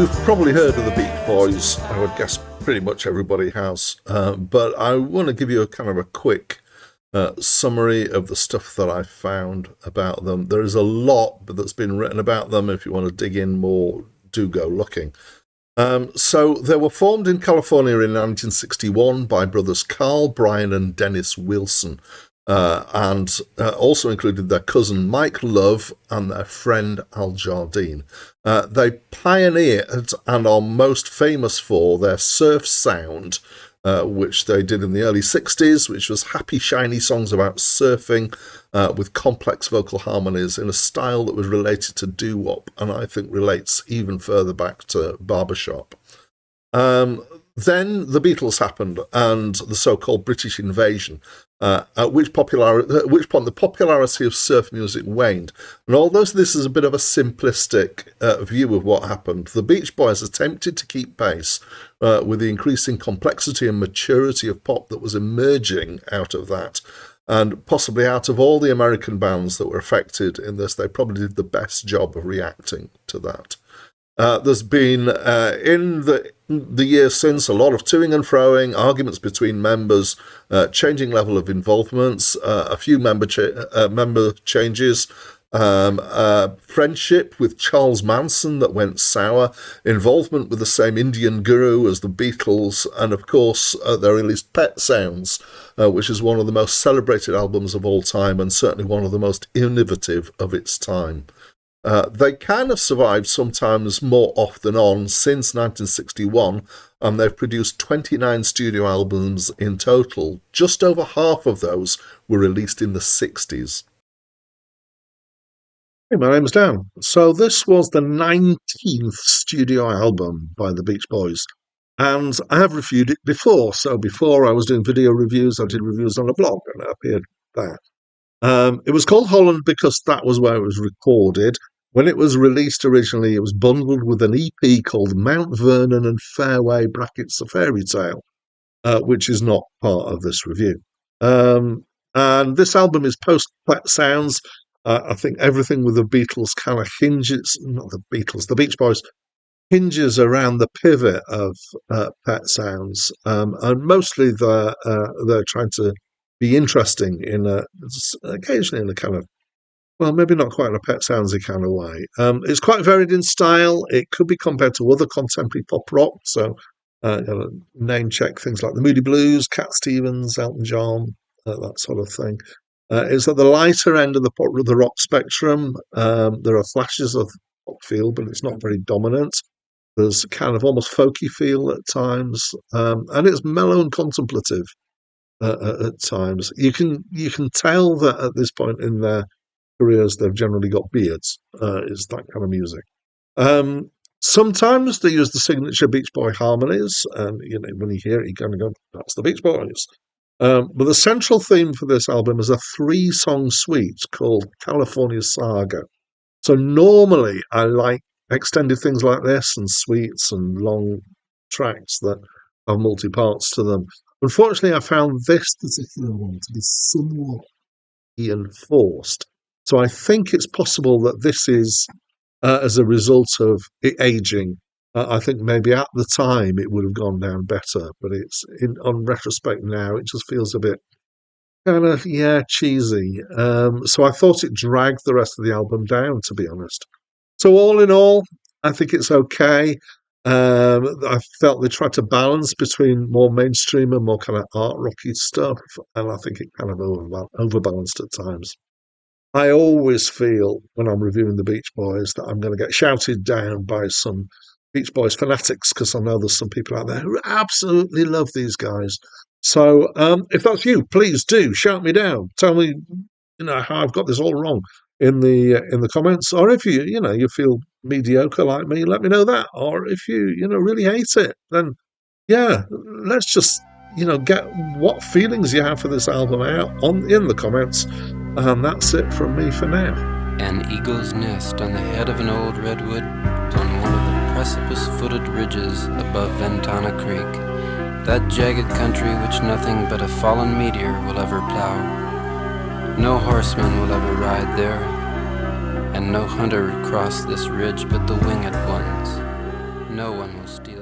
You've probably heard of the Beach Boys. I would guess pretty much everybody has. But I want to give you a kind of a quick summary of the stuff that I found about them. There is a lot that's been written about them. If you want to dig in more, do go looking. So they were formed in California in 1961 by brothers Carl, Brian, and Dennis Wilson. And also included their cousin Mike Love and their friend Al Jardine. They pioneered and are most famous for their surf sound, which they did in the early 60s, which was happy, shiny songs about surfing with complex vocal harmonies in a style that was related to doo-wop, and I think relates even further back to barbershop. Then the Beatles happened and the so-called British invasion, at which point the popularity of surf music waned. And although this is a bit of a simplistic view of what happened, the Beach Boys attempted to keep pace with the increasing complexity and maturity of pop that was emerging out of that. And possibly out of all the American bands that were affected in this, they probably did the best job of reacting to that. There's been, in the years since, a lot of toing and froing, arguments between members, changing level of involvements, a few member changes, friendship with Charles Manson that went sour, involvement with the same Indian guru as the Beatles, and of course they released Pet Sounds, which is one of the most celebrated albums of all time and certainly one of the most innovative of its time. They kind of survived sometimes more off than on since 1961, and they've produced 29 studio albums in total. Just over half of those were released in the 60s. Hey, my name's Dan. So this was the 19th studio album by the Beach Boys, and I have reviewed it before. So before I was doing video reviews, I did reviews on a blog, and it appeared there. It was called Holland because that was where it was recorded. When it was released originally, it was bundled with an EP called Mount Vernon and Fairway (A Fairy Tale), which is not part of this review. And this album is post-Pet Sounds. I think everything with the Beatles kind of hinges, not the Beatles, the Beach Boys, hinges around the pivot of Pet Sounds. And mostly they're trying to be interesting occasionally in a kind of, well, maybe not quite in a Pet Soundsy kind of way. It's quite varied in style. It could be compared to other contemporary pop rock. So, name check things like the Moody Blues, Cat Stevens, Elton John, that sort of thing. It's at the lighter end of the rock spectrum. There are flashes of pop feel, but it's not very dominant. There's kind of almost folky feel at times, and it's mellow and contemplative at times. You can tell that at this point in their careers they've generally got beards. Is that kind of music. Sometimes they use the signature Beach Boy harmonies, and when you hear it, you kind of go, "That's the Beach Boys." But the central theme for this album is a 3-song suite called California Saga. So normally I like extended things like this and suites and long tracks that have multi-parts to them. Unfortunately, I found this particular one to be somewhat enforced. So I think it's possible that this is as a result of it aging. I think maybe at the time it would have gone down better, but on retrospect now, it just feels a bit kind of, cheesy. So I thought it dragged the rest of the album down, to be honest. So all in all, I think it's okay. I felt they tried to balance between more mainstream and more kind of art rocky stuff, and I think it kind of overbalanced at times. I always feel when I'm reviewing the Beach Boys that I'm going to get shouted down by some Beach Boys fanatics, because I know there's some people out there who absolutely love these guys. So if that's you, please do shout me down. Tell me, how I've got this all wrong in the comments. Or if you feel mediocre like me, let me know that. Or if you really hate it, then let's just get what feelings you have for this album out in the comments. And that's it from me for now. An eagle's nest on the head of an old redwood on one of the precipice-footed ridges above Ventana Creek, that jagged country which nothing but a fallen meteor will ever plow. No horseman will ever ride there, and no hunter cross this ridge but the winged ones. No one will steal